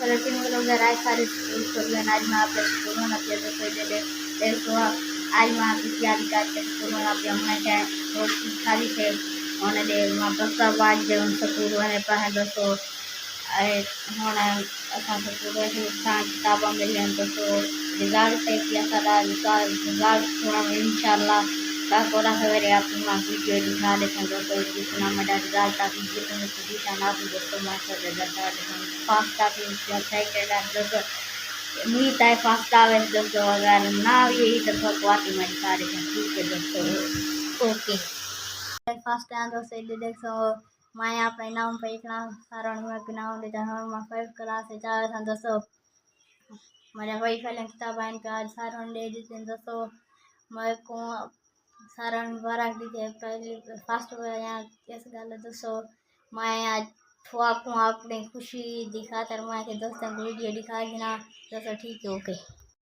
लेकिन वो लोग राय सारे स्कूल खोल गए आज मैं आपके स्कूल में अपने तो कोई दे दे तो आज मैं आपकी तैयारी करके स्कूल में आप हमने क्या तो खाली थे उन्हें दे वहाँ पर सब आज जो उन स्कूल वाले पढ़े दोस्तों होना असां स्कूल में किताबें मिल दोस्तों रिजल्ट है कि असां रिजल्ट थोड़ा इंशाल्लाह Ahora se vería más vídeo originales en los países una manera alta vídeo con el que na vídeo como essa de verdade pasta que já sai que lá dos muito é pasta vezes dos agar na e तो भगवाती में सारे ठीक है दोस्तों okay first time दोस्तों ये देखो मैं यहाँ पे नाम पे एक नाम सारण में नाम ले जहाँ मैं 5 क्लास से जा रहा था दोस्तों मेरे भाई पहले किताब आइन का सारण ले देते दोस्तों मैं को सारण बारह दी पहले फास्ट यहाँ कैस गल दोस्तों मैं आज थोड़ा को अपनी खुशी दिखाकर मैं के दोस्तों को वीडियो दिखा देना दोस्तों ठीक है ओके।